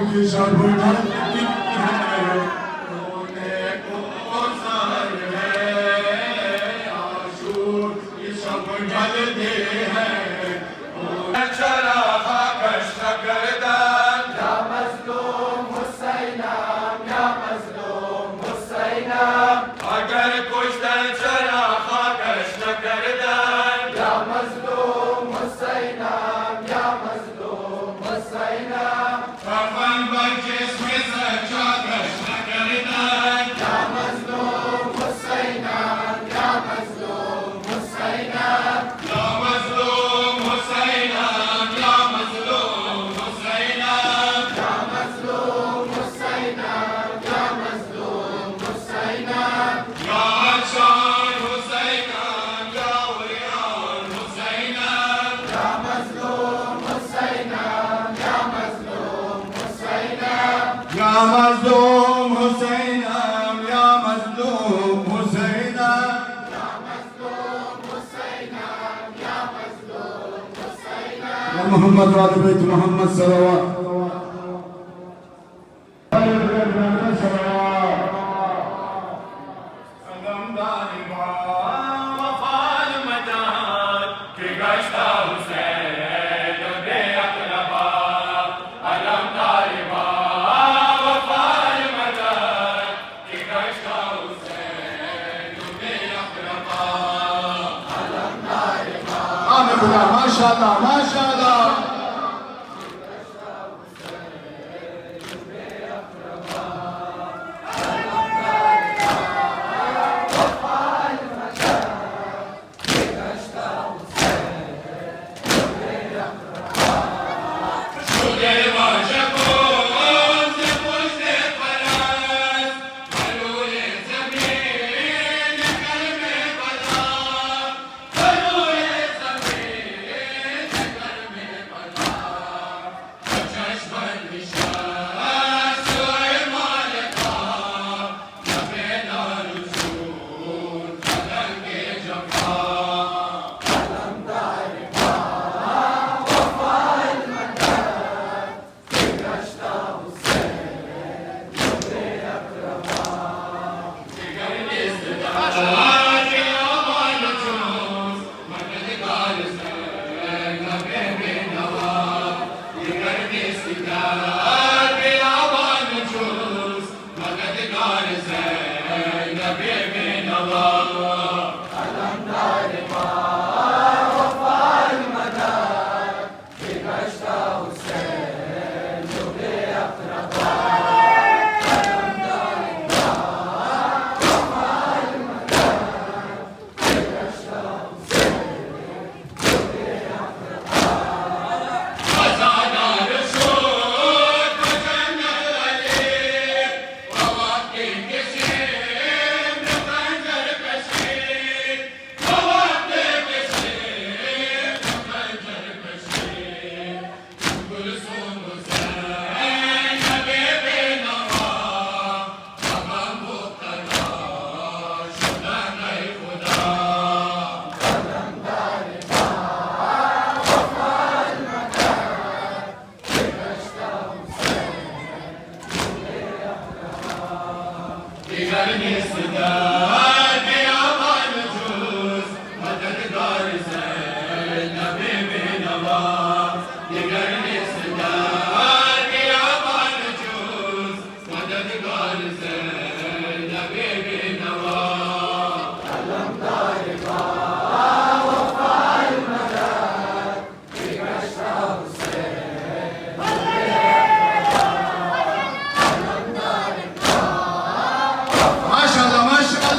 की सब ढलती है, रोने को सर है, आंसू की सब ढलते हैं। चरागा कष्ट गर्दन, या मज़लूम हुसैना, या मज़लूम हुसैना। अगर कुछ दर चरागा कष्ट गर्दन, या मज़लूम हुसैना, या मज़लूम हुसैना। कफन पर जिस्म सच्चा कष्ट गर्दन, या मज़लूम हुसैना, या मज़लूम हुसैना। या मज़लूम हुसैना, या मज़लूम हुसैना। या मज़लूम हुसैना, या मज़लूम हुसैना। या शान हुसैना, या उरियान हुसैना। या मज़लूम हुसैना, या मज़लूम हुसैना। या मज़लूम हुसैना, या मज़लूम हुसैना। या मज़लूम हुसैना, या मज़लूम हुसैना। या मोहम्मद वाले बैत मोहम्मद सल्लल्लाहु माशाअल्लाह माशाअल्लाह। माशाअल्लाह माशाअल्लाह।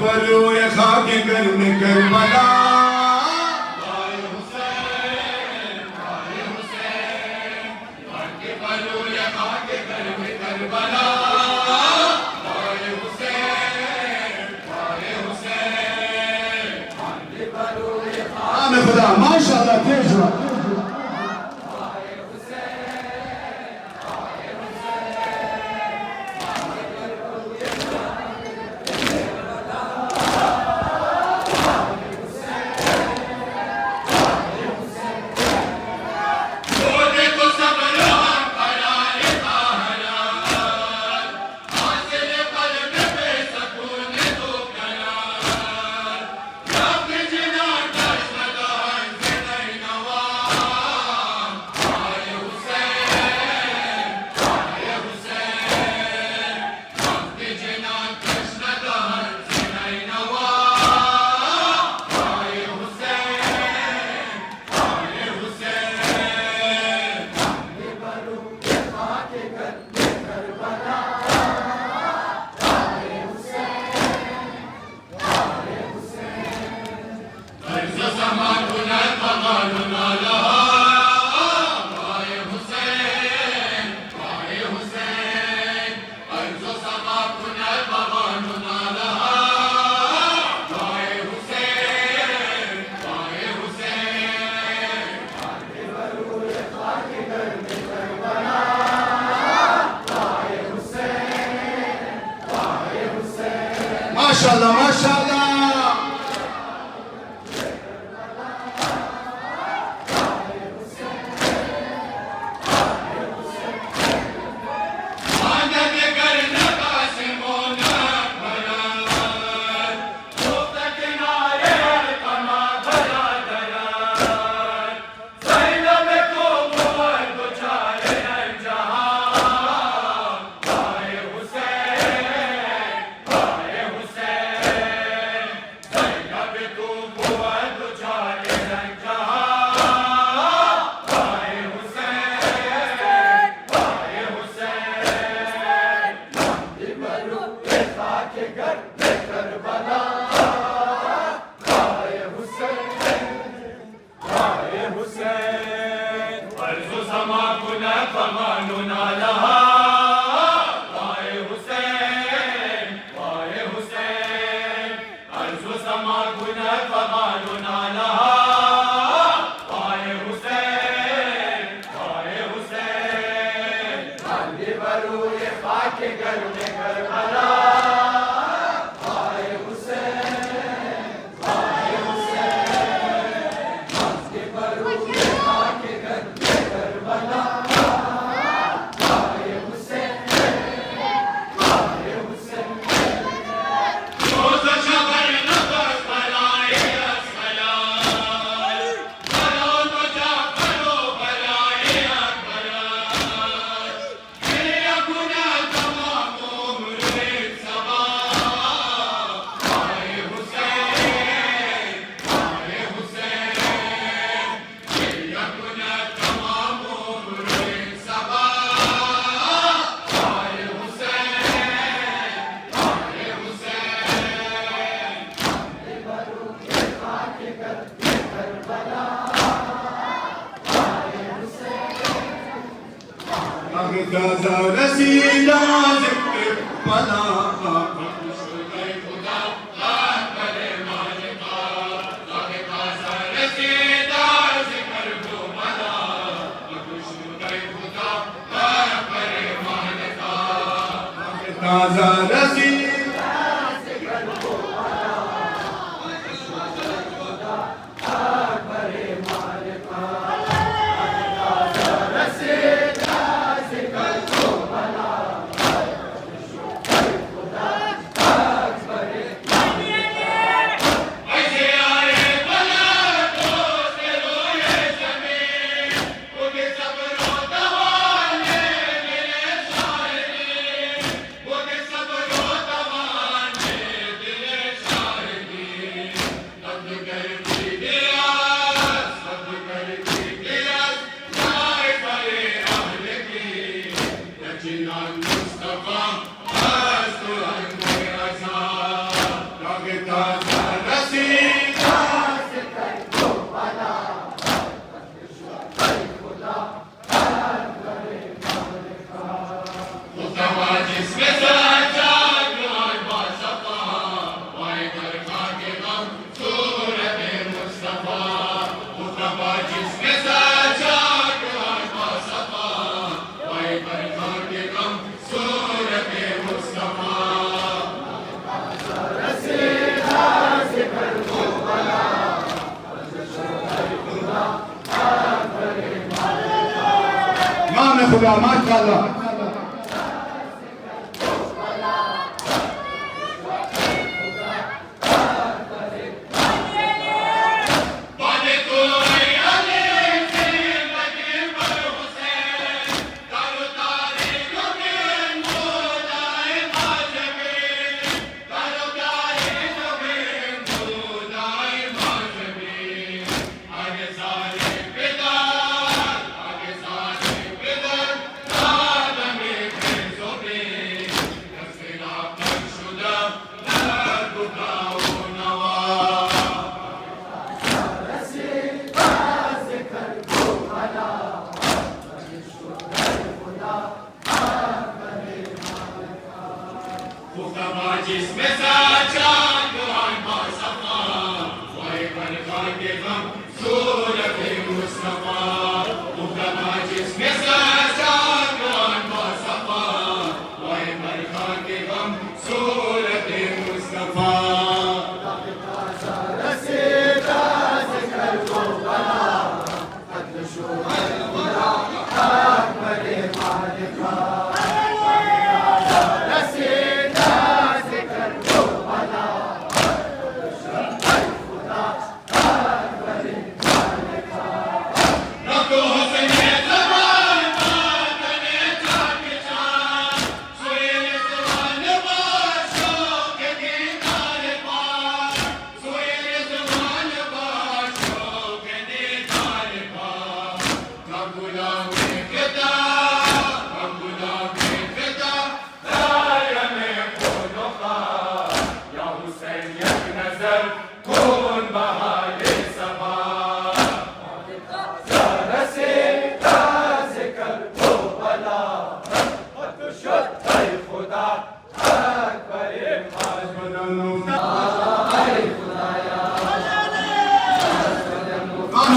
बरो ये खाके गर्म करबला खुदा माशाअल्लाह तेज हुआ माशाअल्लाह माशाअल्लाह गाजा रसीला ज़िक्र पना गाजा रसीला खुदा माशाल्लाह जिसमें साचा कुरान बासफा वाए बरखा के गम सूरत मुस्तफा मुक्तबा जिसमें साचा कुरान बासफा वाए बरखा के गम सूरत मुस्तफा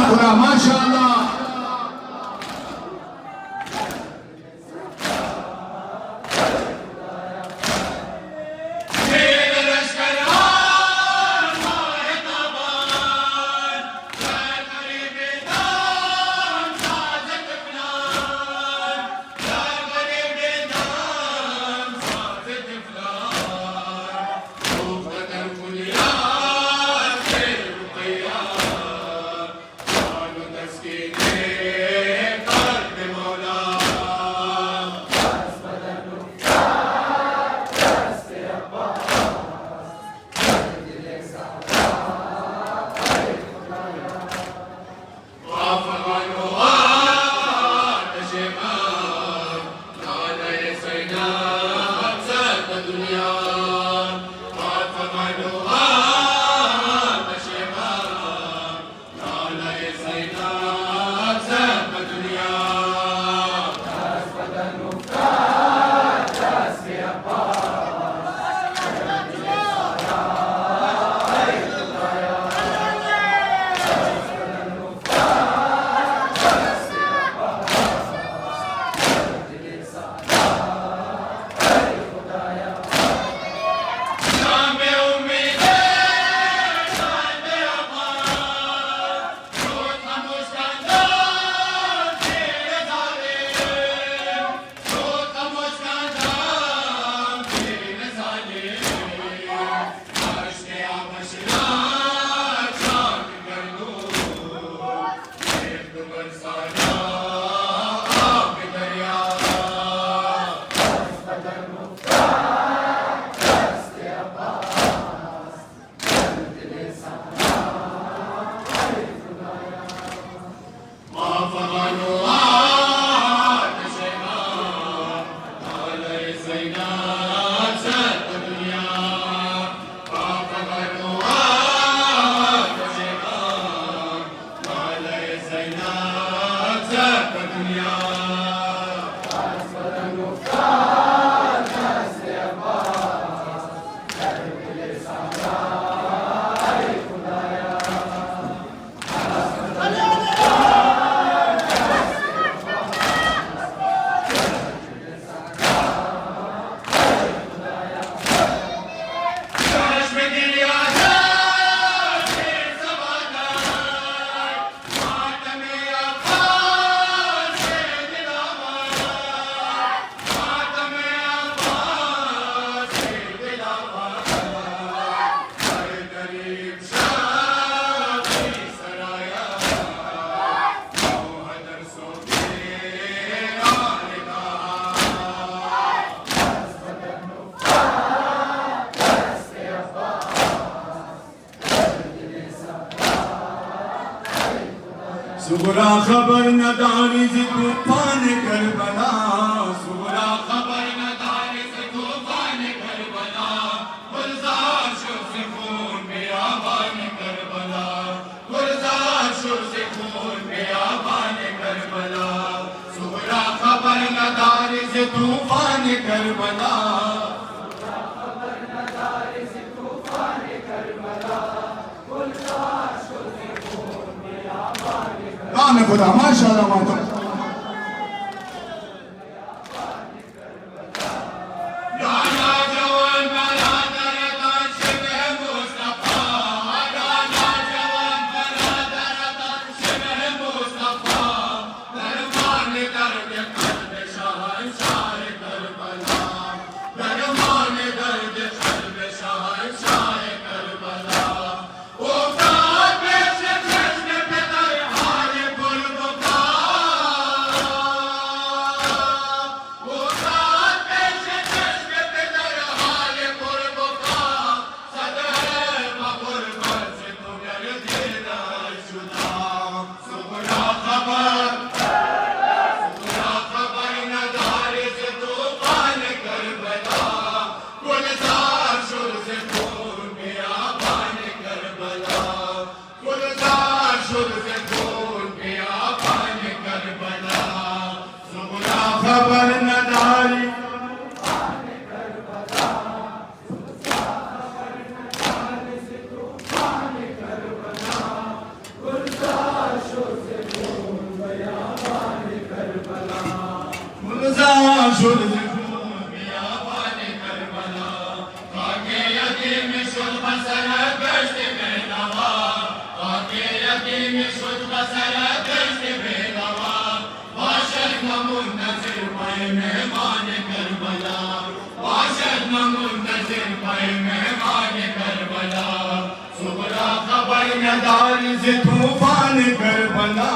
खुदा माशाल्लाह सुगरा खबर नदानी से तूफान करबला, सुगरा खबर नदानी से तूफान करबला, गुलजार शुर से खून बेआबान करबला, गुलजार शुर से खून बेआबान करबला, सुगरा खबर नदानी से तूफान करबला, काम खुदा माशाल्लाह माता खबर नदारी गुलजार शुर से खून बेआबान करबला, खाके यतीम शुद बसर गश्त बेनवा, खाके यतीम शुद बसर गश्त बेनवा, बाशर मुंतज़िर पे मेहमान करबला, बाशर मुंतज़िर पे मेहमान करबला, सुगरा खबर नदारी से तूफान करबला,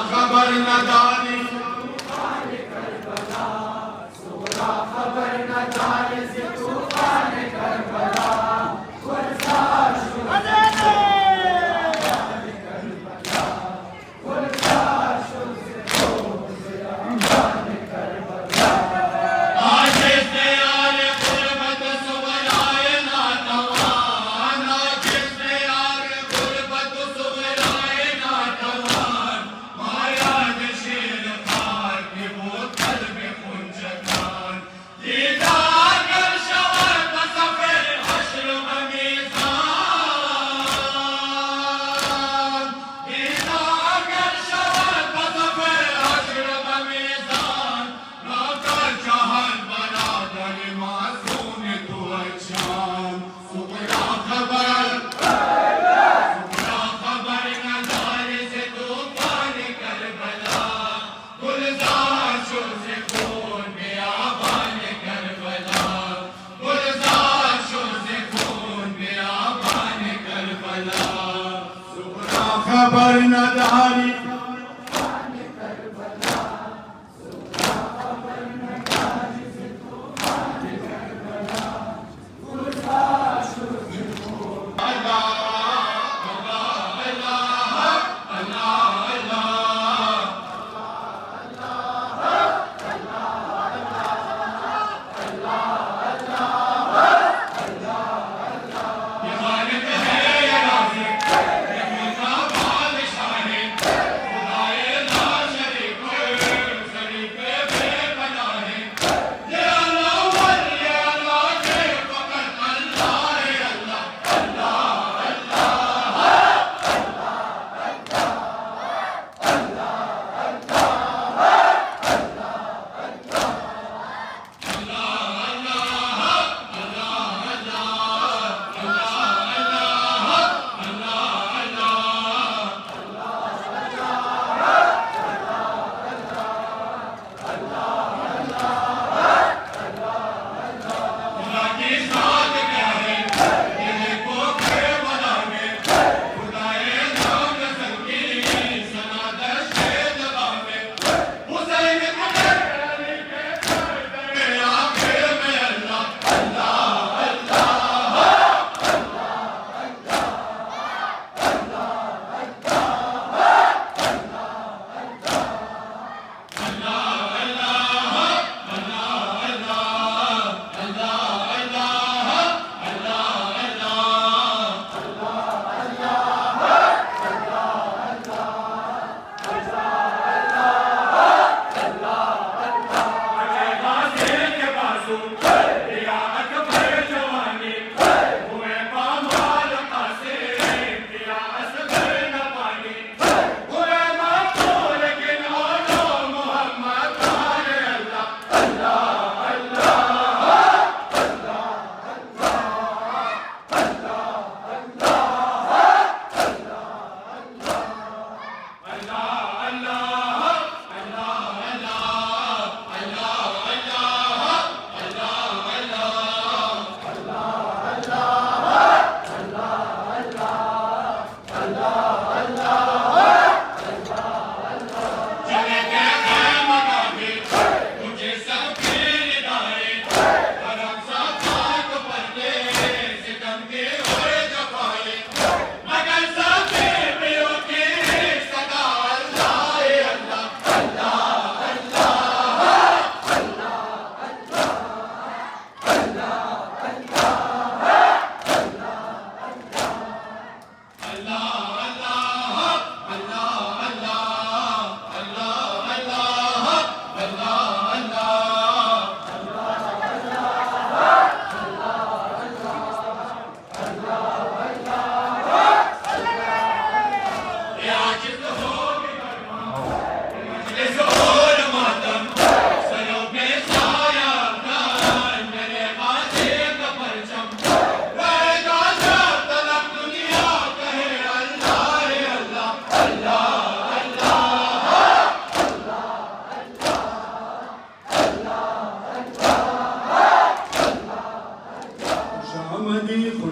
खबर नदारी खबर नदारी से तूफान करबला, गुलजार शुर से खून बेआबान करबला, आज से आले गुरबत सुबराए नातवान, आज से आले गुरबत सुबराए नातवान, माया शेर खबर न दारी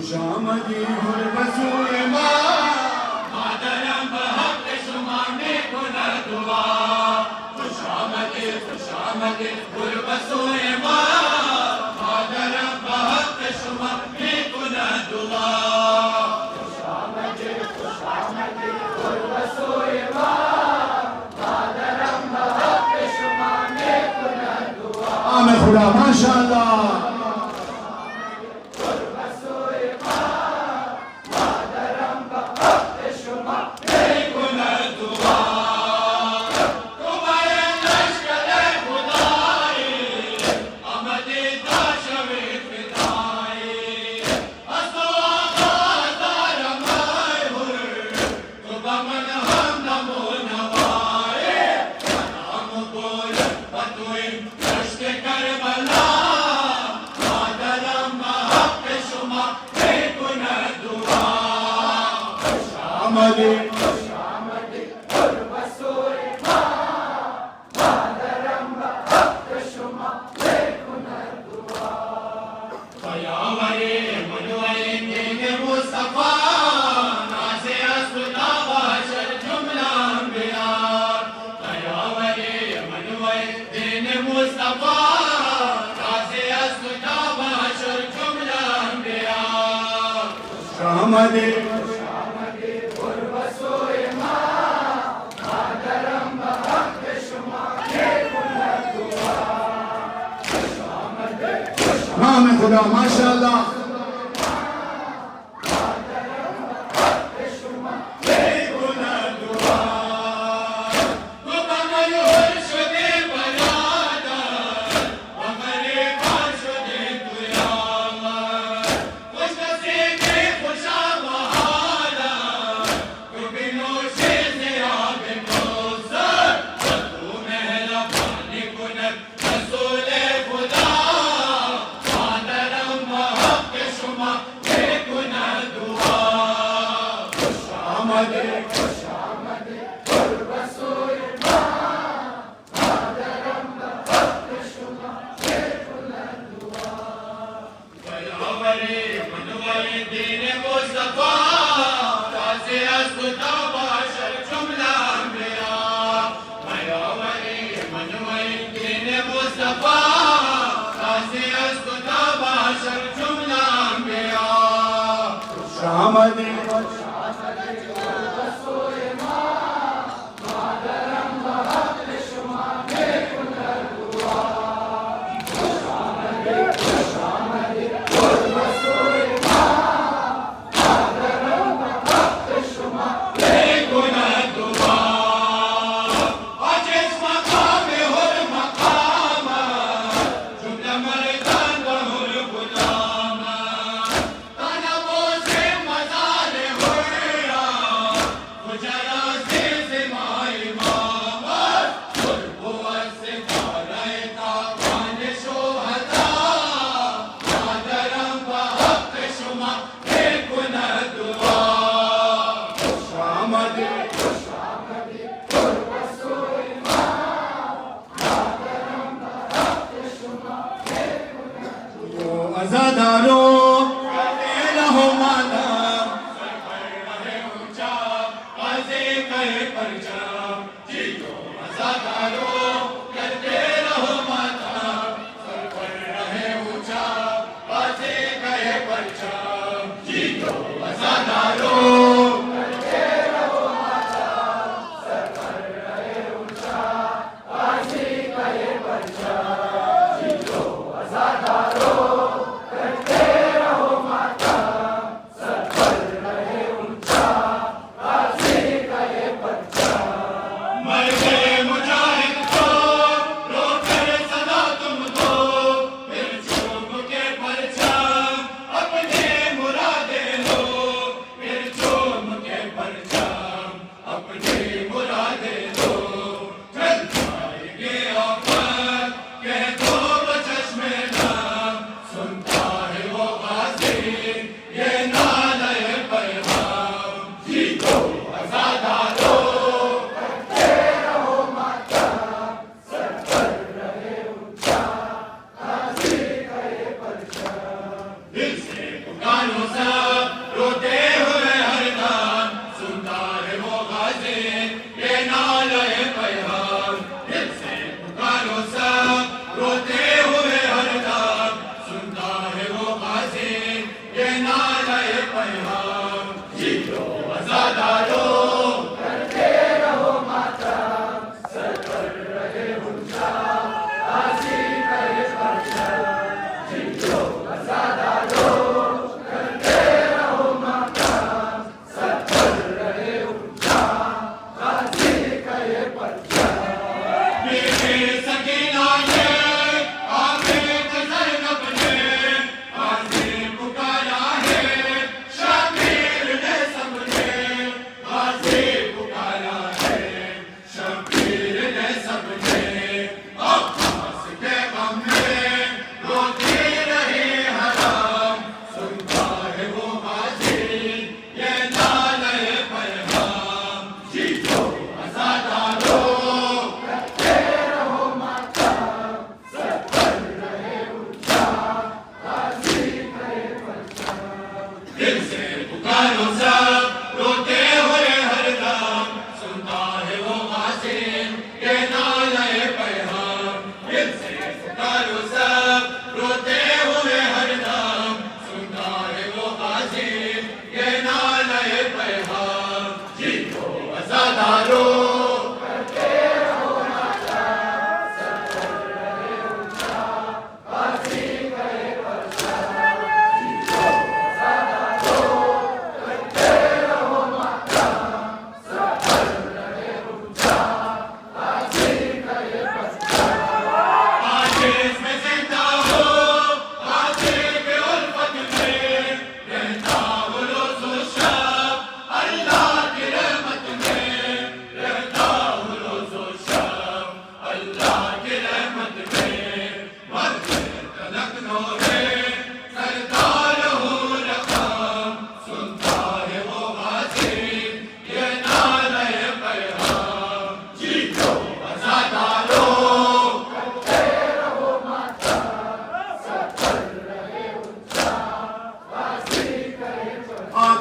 खुशामदी हुर्बसूए मादरम बहक शुमाने को न दुआ खुशामदी हुर्बसूए मादरम बहक शुमाने को न दुआ खुशामदी हुर्बसूए मादरम बहक शुमाने को न दुआ आमें खुदा माशाअल्लाह Mustafa, Nazi Asuna, आमदे नाम खुदा माशाअल्लाह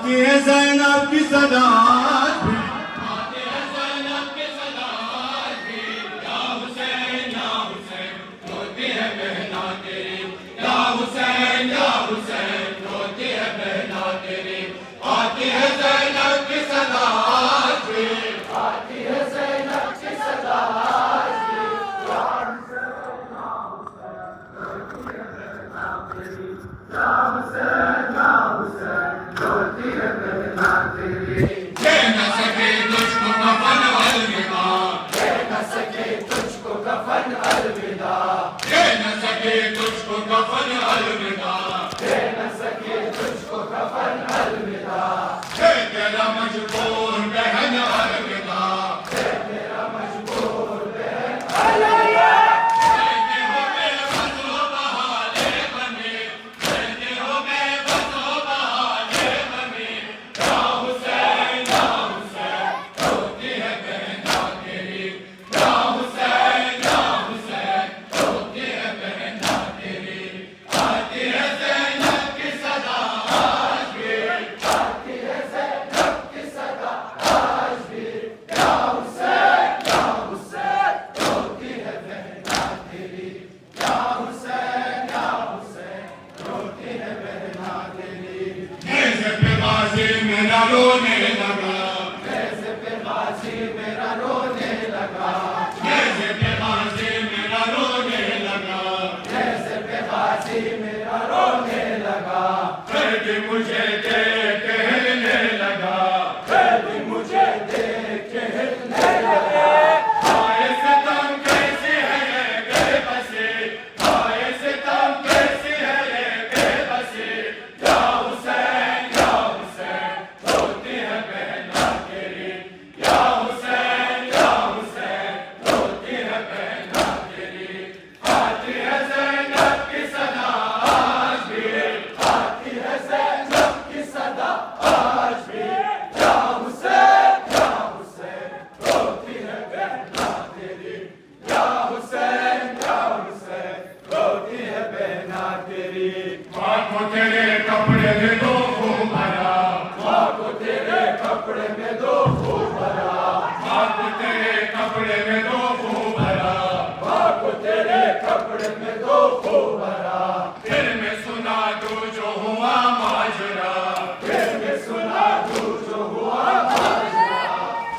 आती है ज़ैनब की सदा भी, आती है ज़ैनब की सदा भी, या हुसैन रोती है बहना तेरी, या हुसैन रोती है बहना तेरी। आती है ज़ैनब की सदा भी, आती है ज़ैनब की सदा भी, या हुसैन रोती है बहना तेरी, या हुसैन रोती है बहना तेरी। दे न सके तुझको कफन अलविदा, दे न सके तुझको कफन अलविदा, दे न सके तुझको कफन अलविदा, दे न सके तुझको कफन अलविदा। दे तेरा मजबूर बहन अलविदा, दे तेरा मजबूर बहन अलविदा। कहते हो बेबस हो बहाने बने, कहते हो बेबस हो बहाने बने। या हुसैन रोती है बहना तेरी, या हुसैन रोती है बहना तेरी। आती है ज़ैनब की सदा आज भी, आती है ज़ैनब की सदा आज भी, या हुसैन रोती है बहना तेरी, या हुसैन रोती है बहना तेरी। ऐसे पे गाज़ी मेरा रोने लगा, ऐसे पे गाज़ी मेरा रोने लगा, ऐसे पे गाज़ी मेरा रोने लगा, ऐसे पे गाज़ी मेरा रोने लगा। दर्द मुझे देख के हिलने लगा, दर्द मुझे देख के हिलने लगा। हाय सितम कैसी है ये बेबसी, हाय सितम कैसी है ये बेबसी। या हुसैन रोती है बहना तेरी, या हुसैन रोती है बहना तेरी। आती है ज़ैनब की सदा आज भी, आती है ज़ैनब की सदा आज भी, या हुसैन रोती है बहना तेरी, या हुसैन रोती है बहना तेरी। माँ को तेरे कपड़े में दो खूब भरा, माँ को तेरे कपड़े में दो खूब भरा, माँ को तेरे कपड़े में दो खूब भरा, माँ को तेरे कपड़े में दो खूब भरा। फिर मैं सुना दूँ जो हुआ माजरा, फिर मैं सुना दूँ जो हुआ माजरा।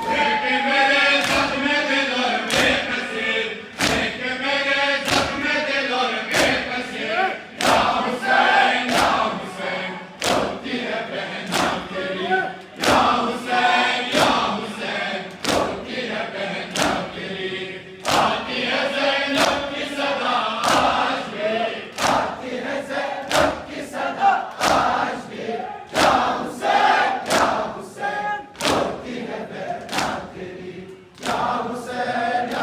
देख मेरे ज़ख्म दिल और बेकसी, देख मेरे ज़ख्म दिल और बेकसी। या हुसैन रोती है बहना तेरी, या हुसैन रोती है बहना तेरी। आती है ज़ैनब की सदा आज भी, आती है ज़ैनब की सदा आज भी, या हुसैन रोती है बहना तेरी, या हुसैन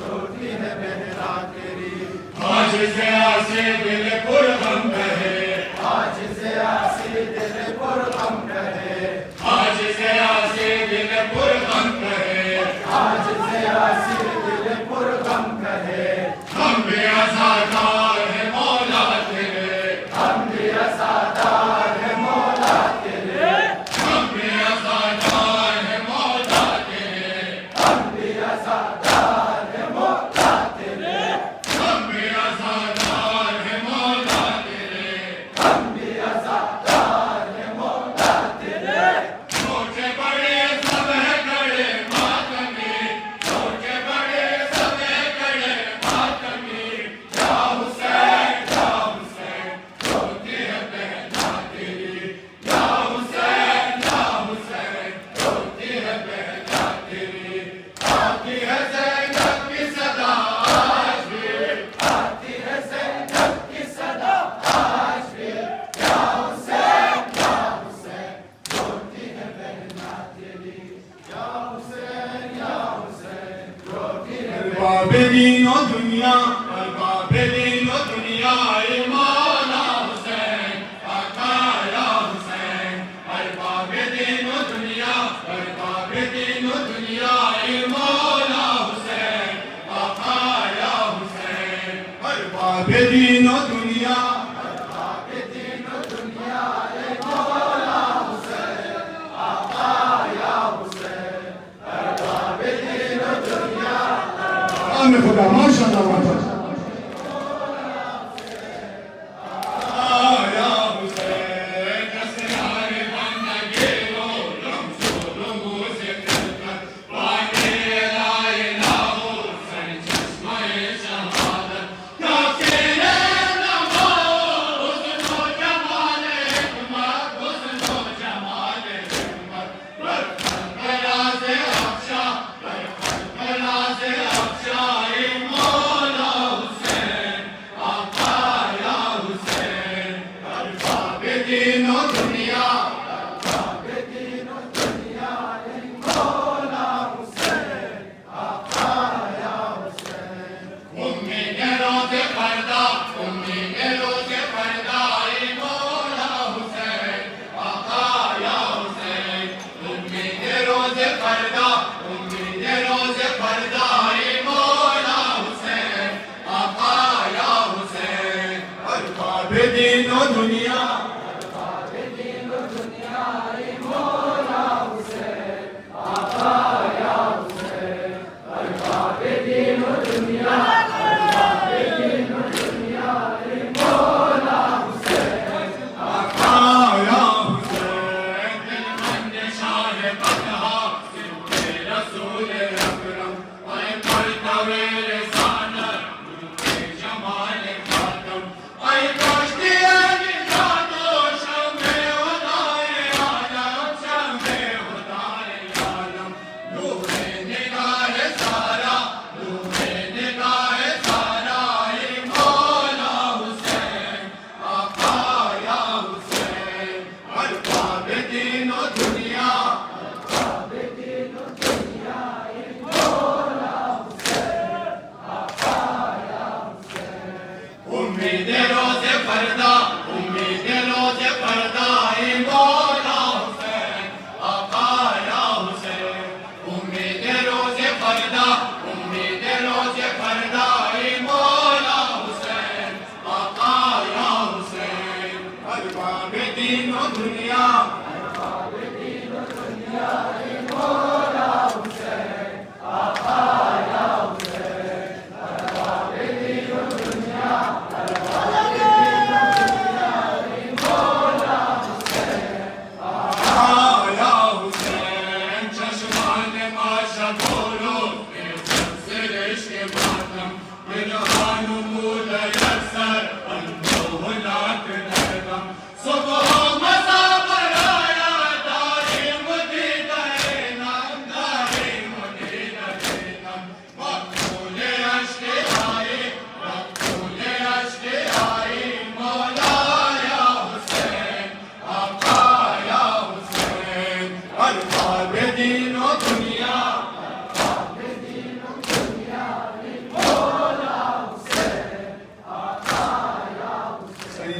रोती है बहना तेरी। आज से आसे दिल पुरगम रहे, आज से आसे दिल पुरगम रहे, आज से आसे दिल पुरगम रहे, आज से आसे दिल पुरगम रहे। हम भी आज़ादार हैं मौला तेरे, हम भी आज़ादार हैं मौला तेरे, हम भी आज़ादार हैं मौला तेरे, हम भी आज़ादार हैं मौला तेरे, हम भी आज़ादार हैं मौला तेरे, हम भी आज़ादार हैं मौला तेरे। छोटे बड़े सब है कड़े मातमी, छोटे बड़े सब है कड़े मातमी। या हुसैन रोती है बहना तेरी, या हुसैन रोती है बहना तेरी। आती है ज़ैनब की सदा आज भी, आती है ज़ैनब की सदा आज भी, या हुसैन रोती है बहना तेरी, या हुसैन रोती है। बाबे दीनो दुनिया, बाबे दीनो दुनिया मौला हुसैन, आका या हुसैन। बाबे दीनो दुनिया, बाबे दीनो दुनिया मौला हुसैन, आका या हुसैन। बाबे दीनो दुनिया, बाबे दीनो दुनिया मौला आमिर खुदा माशाअल्लाह माशाअल्लाह।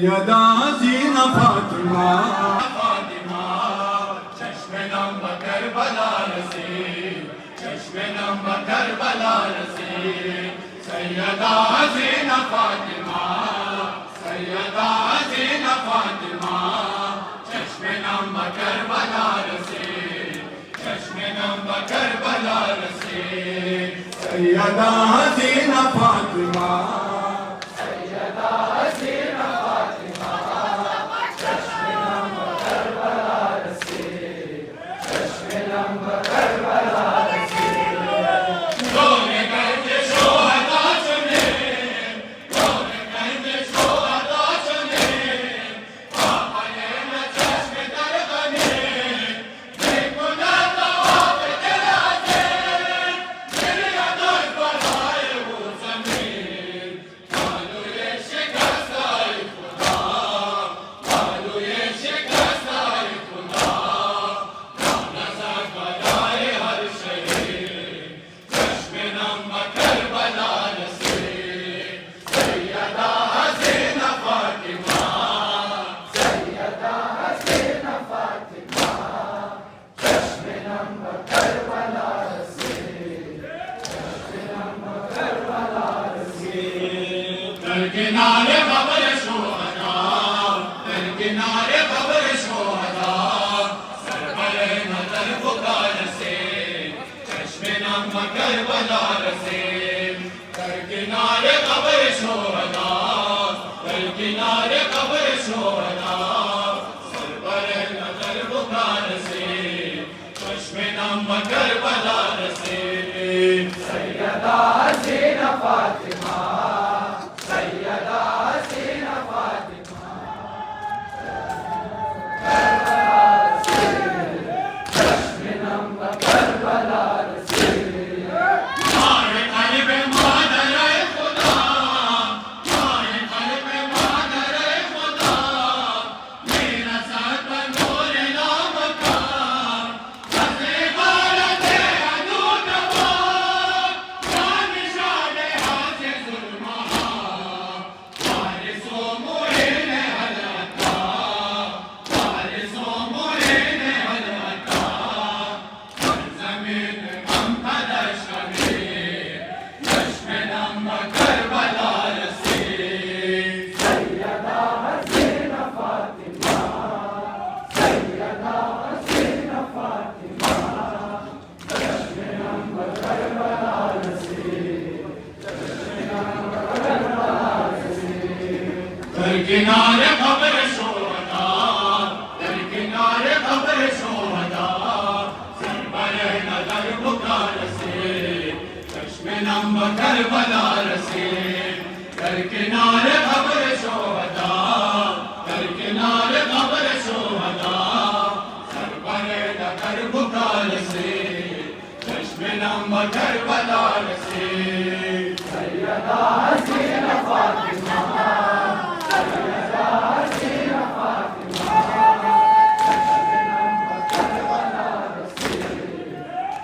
सैयदा ज़ीना फातिमा फातिमा चश्मे नम करबला रसी चश्मे नम करबला रसी सैयदा ज़ीना फातिमा सैयदा ज़ीना फातिमा चश्मे नम करबला रसी चश्मे नम करबला रसी सैयदा ज़ीना फातिमा किनारे खबर शोहदा किनारे खबर शोहदा सर पर नजर पुकार से चश्मे नम करबला से करबला रसे सैयदा हसीना फातिमा सैयदा हसीना फातिमा चश्मे नम करबला रसे मारे कल्ब मादर खुदा मारे कल्ब मादर खुदा मेरा साथ नूर नाम का हसे भारत अनूठवा जान शान हासे जुल्मा वारिसो मुइन हलका वारिसो मुइन हलका जमीन हम फदश चश्मे नम करबला रसे सैयदा हसीना फातिमा सैयदा हसीना फातिमा चश्मे नम करबला रसे दर किनारे खबर शोहदा दर किनारे खबर शोहदा सरवर नजर बुकार से चश्मे नम करबला रसे दर किनारे खबर शोहदा दर किनारे खबर शोहदा सरवर नजर बुकार से चश्मे नम करबला रसे सैयदा हसीना फातिमा सैयदा हसीना फातिमा चश्मे नम करबला रसे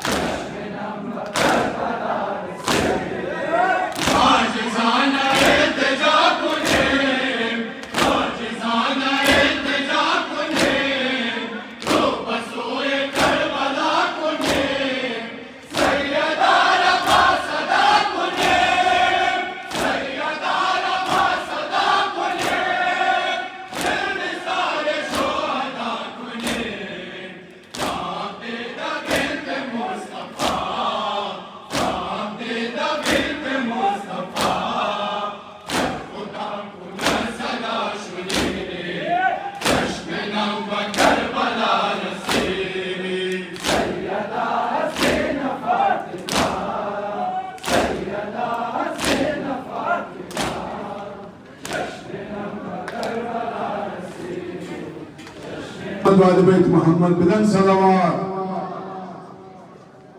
चश्मे नम करबला रसे आज जाना इल्तिजा कुने आज जाना इल्तिजा कुने तो बसूए करबला कुने सैयदा रफा सदा कुने सैयदा रफा सदा कुने दिल सारे शोहदा कुने काबे दा बिल्त मुस्तफा काबे दा बिल्त मुस्तफा खुदा कुना सदा शुने चश्मे नम करबला रसे सैयदा हसीना फातिमा सैयदा हसीना फातिमा चश्मे नम करबला रसे बाद बैत मोहम्मद बिलन सलवार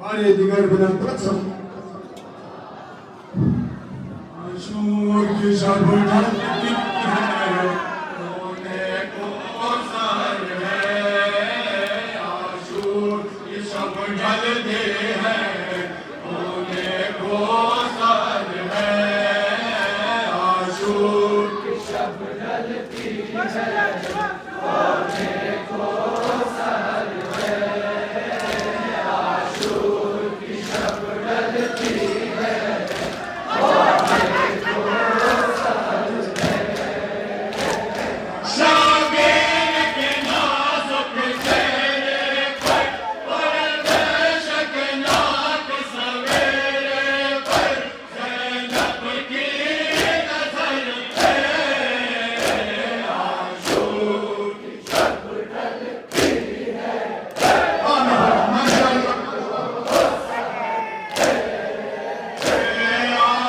और ये दिगर बिलन तत्सम आशूर की शब ढलती है होने को सर है आशूर ये सब ढलते हैं होने को सर है आशूर शब ढलती है होने को सहर है आशूर की शब ढलती है होने को सहर शाबीर के नाजुक चेहरे पर परवेश के नाक सवेरे पर ज़ैनब की नज़र है आशूर की शब ढलती है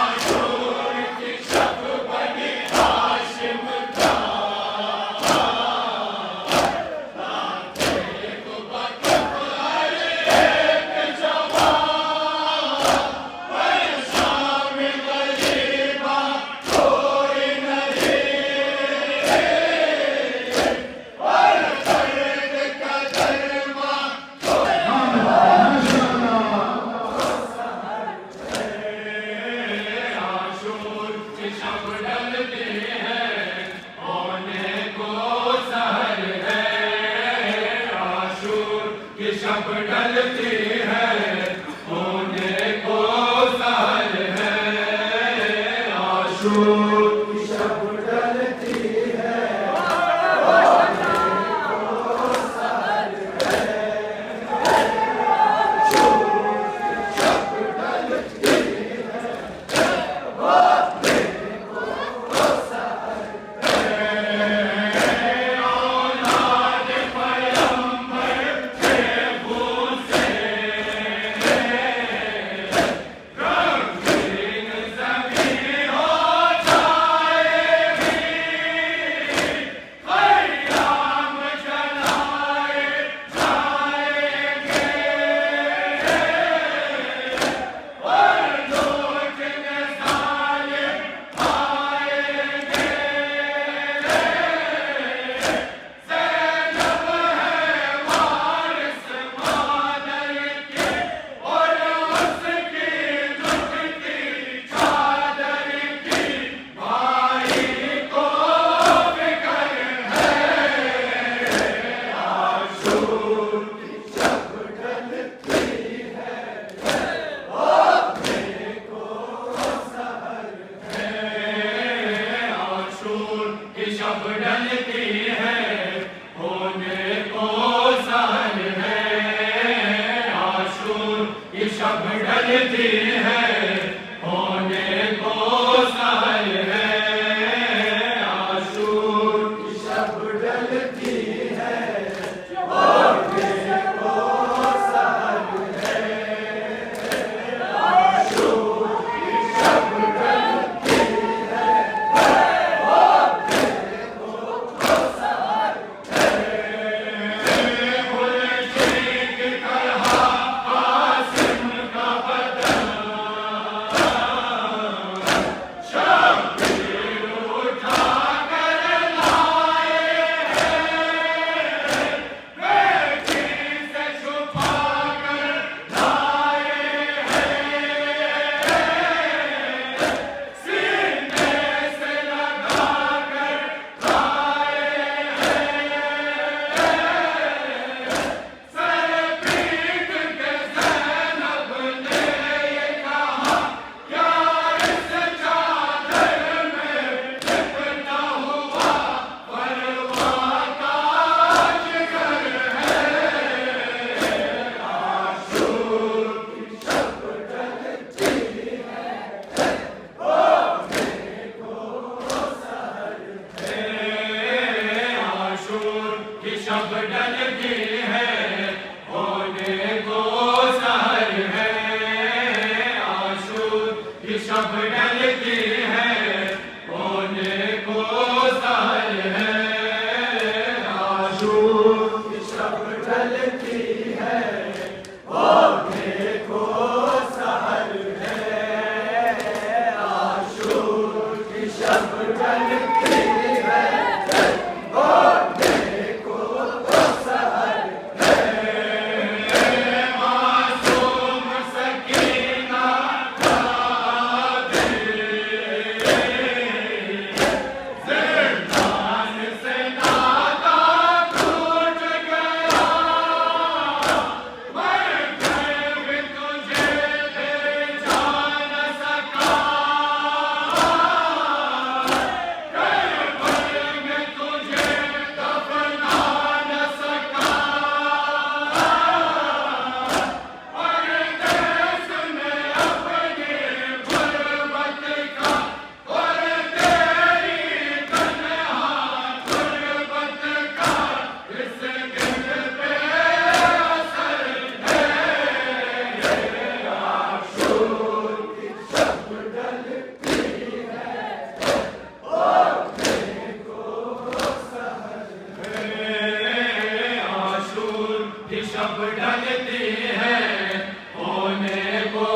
आशूर की शब बनी हाशिम का आशूर की शब ढलती है होने को सहर है आशूर की शब ढलती है होने को सहर है आशूर की शब ढलती है औलाद पैगंबर के फूल से शब डलती है होने को सहर है आशूर की शब डलती है होने को सहर है आशूर की शब डलती है होने को सहर है आशूर की शब डलती है होने को सहर है मासूम सकीना का दिल ज़िंदान से नाता टूट गया मैं भी तुझे दे जा न सका में तुझे दफना न सका परदेस में अपनी गुर्बत का और तेरी तन्हा गुर्बत का इस दिल पे असर है आशूर की शब डलती है आशूर की शब डलती है होने को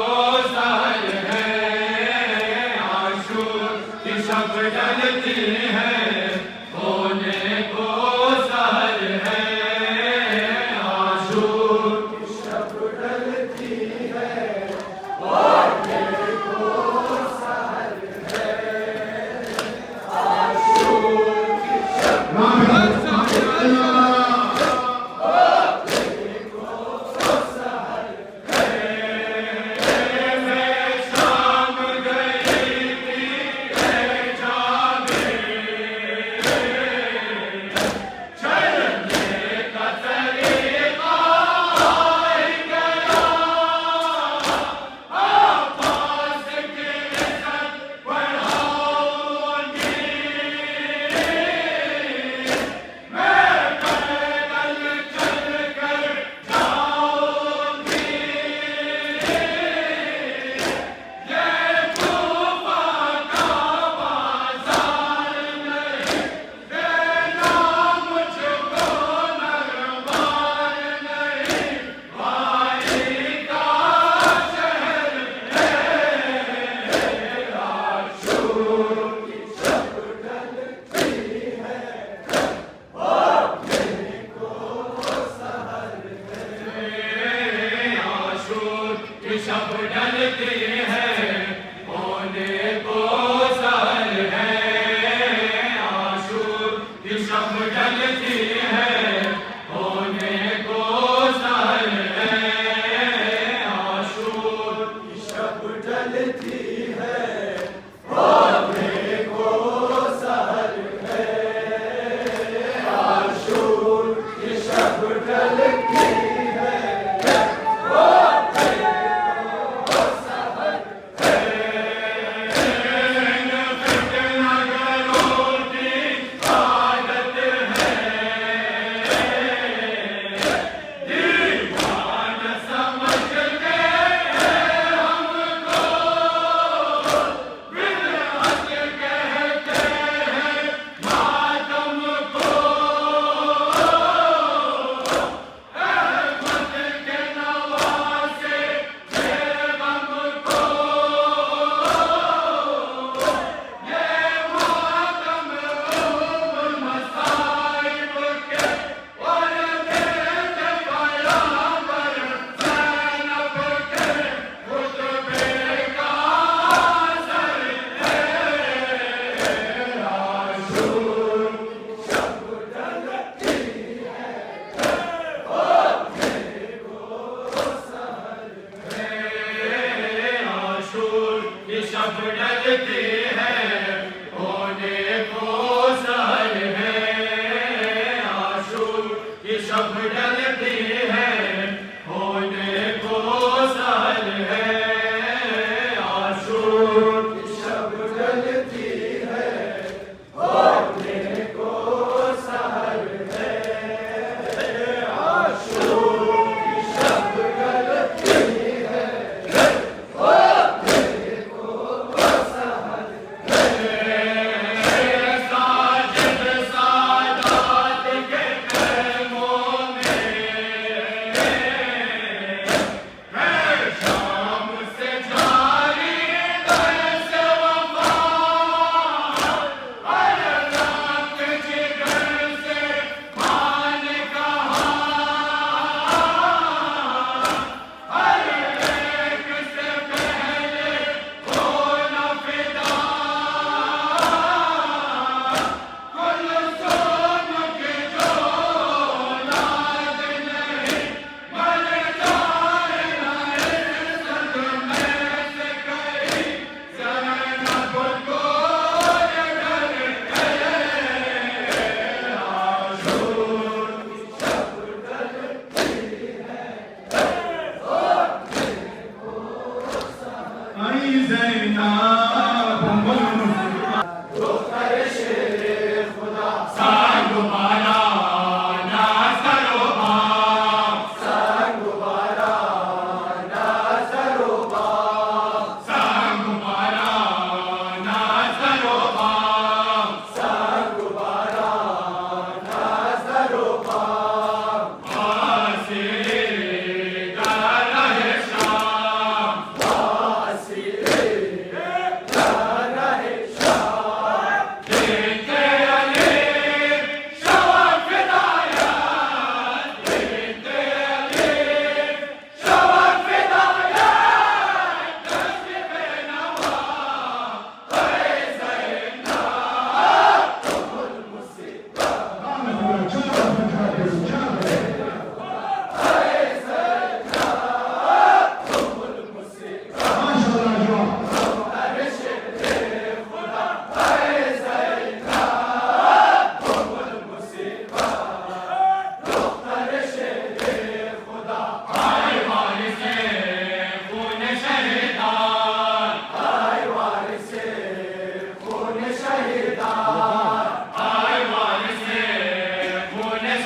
सहर है आशूर की शब डलती है होने को सहर है आशूर की शब डलती है होने को सहर है आशूर की शब शाम गई थी जाने चलने का तरीका ही गया आवाज़ की इज़्ज़त बढ़ाऊंगी मैं पैदल चल कर जाऊंगी ये तूफ़ान का बाज़ार नहीं देना मुझको नरमार नहीं भाई का शहर है आशूर की शब डलती है होने को सहर है आशूर की शब डलती है होने को सहर है आशूर की शब डलती है होने को सहर है आशूर की शब डलती है होने को सहर है आशूर की शब डलती है शब डलती है होने को सहर है आशूर की शब डलती है होने को सहर है आशूर की शब डलती है होने को सहर है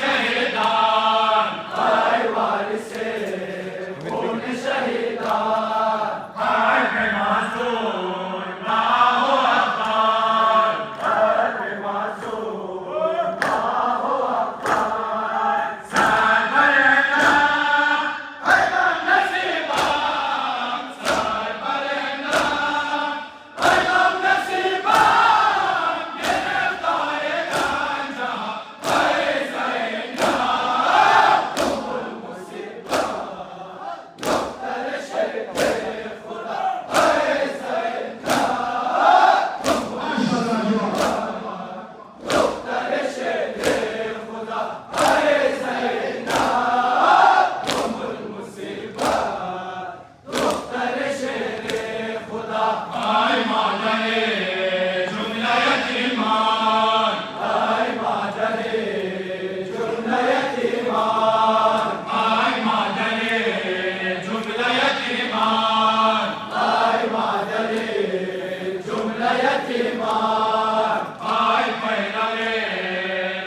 शहीदान हाय वारिसे खून शहीदान हाय बेमासूम ना हो अफगान हाय बेमासूम ना हो अफगान सरबरेना है गम नसीबान सरबरेना है गम नसीबान गिरफ्तार गांजा है सैना तुमुल मुसीबा डॉक्टर शरीफ खुदा है सैना डॉक्टर शरीफ खुदा है सैना तुमुल मुसीबा डॉक्टर शरीफ खुदा हाय मादरे जुमला यतीमान हाय मादरे जुमला यतीमान हाय मादरे जुमला यतीमान हाय मादरे जुमला यतीमान हाय पैरवे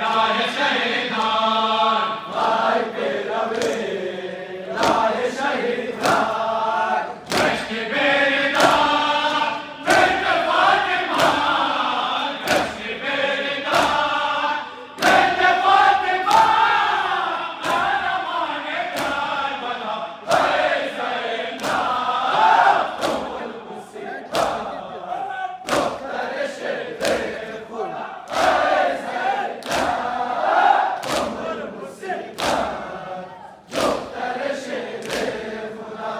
राह शहीदान हाय पैरवे राह शहीदान कश्क बेरदार फिर फातिमा कश्क बेरदार फिर फातिमा रहमान करबला है सैना तुमुल मुसीबा डॉक्टर शरीफ खुदा है सैना तुमुल मुसीबा डॉक्टर शरीफ खुदा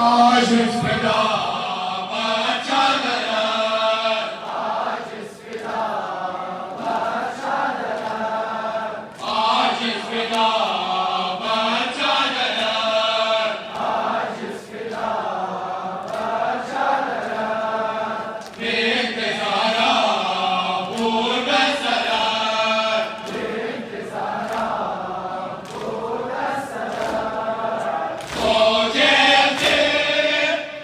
आज इस फिदा बचा दरद आज इस फिदा आज फिदा बचा दरद आज इस फिदा इंतज़ारा पूर्व सरद खोजे से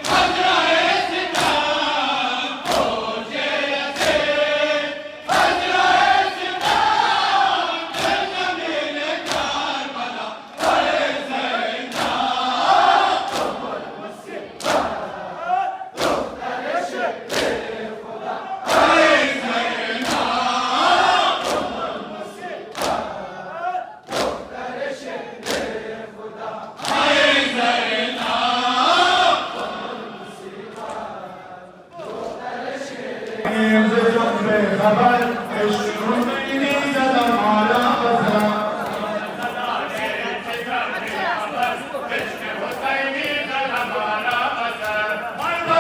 हज़राए सितार खोजे से हज़राए सितार ज़मीन करबला है सैना तुमुल मुसीबा डॉक्टर शरीफ खुदा है सैना तुमुल मुसीबा डॉक्टर शरीफ खुदा है सैना खबर इश्क़-ए-नी ज़दम आला बसरा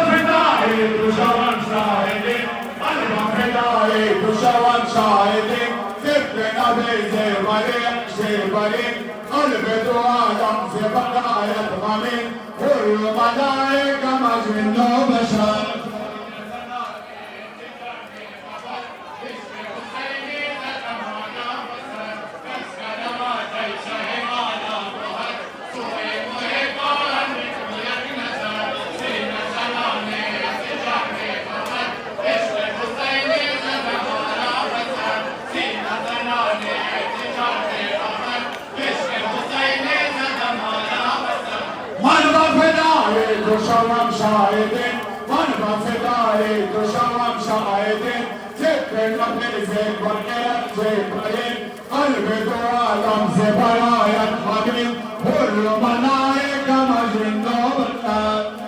फिदाए दुश्मन शाहिदीन अलवा फिदाए दुश्मन शाहिदीन ज़िब्र नबी से बरी क़ल्ब तो आदम से बकायत ग़मीन कुल मलाइका मजनून व बशर दुश्मन शाहिदीन मन बफिदाए दुश्मन शाहिदीन ज़िक्र नबी से बरकत से बरी क़ल्ब तो आदम से बरायत ग़मीन कुल मलाइका मजनून व बशर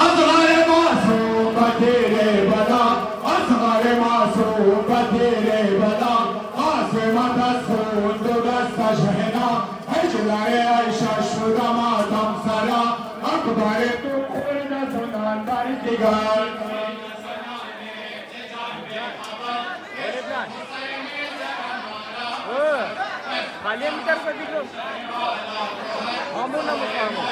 असग़र मासूम बतेरे बला असग़र मासूम बतेरे बला आसिमा दस्तूर दो दस्त शहना हिजलाए आयशा शुदा मातम सरा अकबर तू कोई न सुनान बरदिगार Kalian minta pergi dulu. Kamu nama kamu.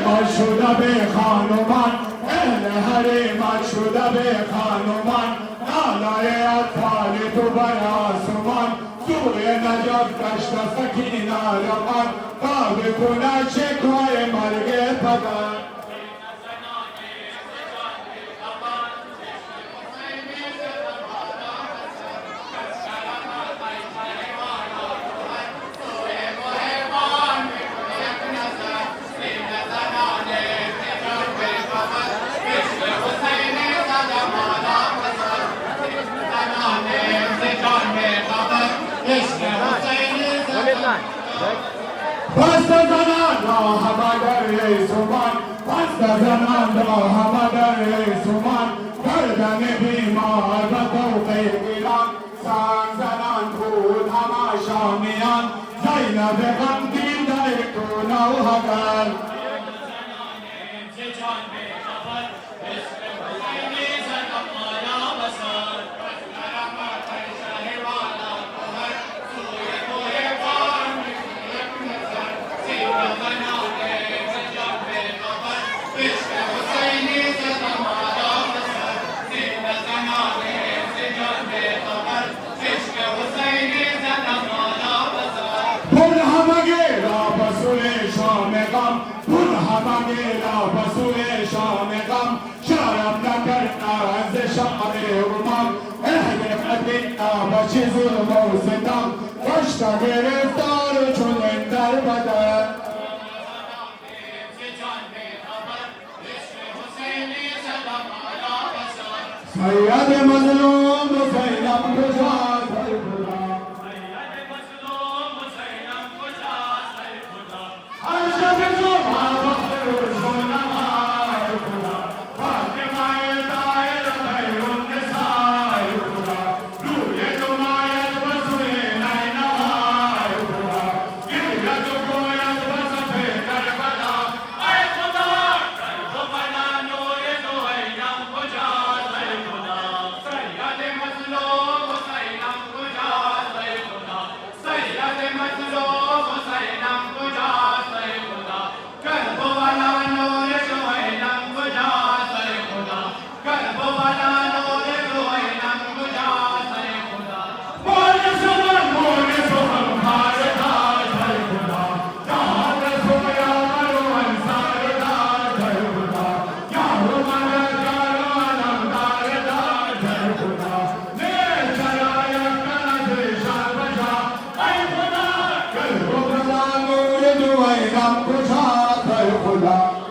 مشهود به خانمان اهل حریم مشهود به خانمان نالای اطفال تو بر آسمان سوی نجات گشت سکینه رمان تا بکند شکوه مرگ پدر Pasta zananda hamadar suman, pasta zananda hamadar suman, kardane bimar batauqe ilan, san zanan khud hama shamiyan, Zainab ghamdin dar kunau hagar. چیز موسیدم کشتا گرفتار چون در بدن سید مظلوم حسینم کجاست ای خدا هر شب صبح وقت روشنما ای خدا فاطمه طاهر خیر النساء ای خدا روی جمایت بسوی نینوا ای خدا گریت گوید بصف کربلا ای خدا کربلا نور دوینم کجاست ای خدا سید مظلوم حسینم کجاست ای خدا سید مظلوم حسینم کجاست ای خدا کربلا نور دوینم کجاست ای خدا کربلا نور دوینم کجاست ای خدا مول سبن خار تاج ای خدا جهان سویا رو انصار تاج ای خدا یارو من یارو علمدار تاج ای خدا نه چرایا کنه شان بجا ای خدا کربلا نور دوینم کجاست ای خدا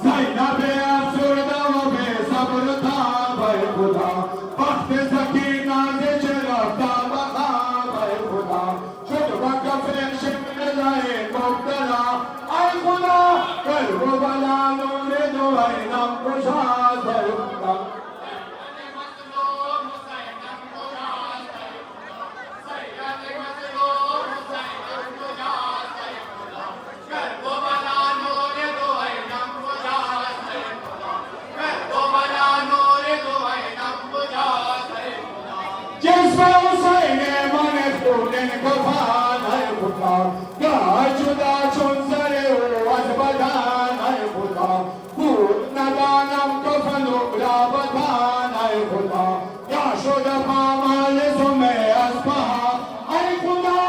Zainab نم کجاست ای خدا جسم حسین من خون کفن ای خدا یا جدا چون سر او از بدن ای خدا بود ندانم کفن و لابتن ای خدا یا شد پامال سمه از پا ای خدا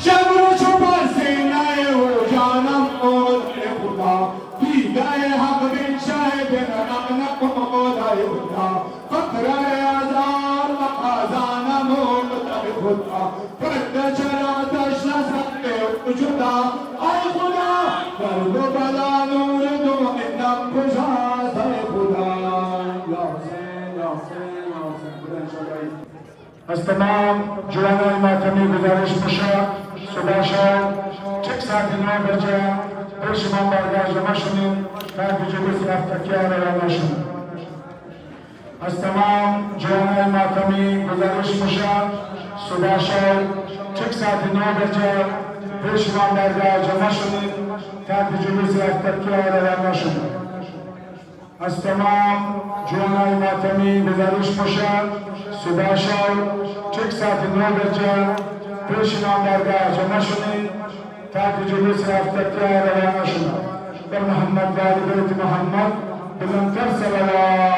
شمر چوبر سینه او جانم بود ای خدا دیده حق بین شهد نقنق بود ای خدا فقره ازار مقازانم بود ای خدا فرد چراتش نسخت وجودا ای خدا درد و بلا نور دو اینم کجاست ای خدا یا حسین یا حسین یا حسین خدا انشاءالله از تمام جوانان ماتمی گزارش میشه صبح شب چک ساعت 9 بجه به شما بارگاه جمع شدیم تا جلوس رفتگی‌ها روانه شدیم. از تمام جوانان ماتمی گزارش میشه صبح شب چک ساعت 9 بجه به شما بارگاه جمع شدیم تا جلوس رفتگی‌ها روانه شدیم. از تمام جوانان ماتمی گزارش میشه صبح شب چک ساعت 9 بجه پیش نام درگاه جمع شدیم تا جلوس رفتگی‌ها روانه شدیم. در محمد و آل بیت محمد بلندتر صلوات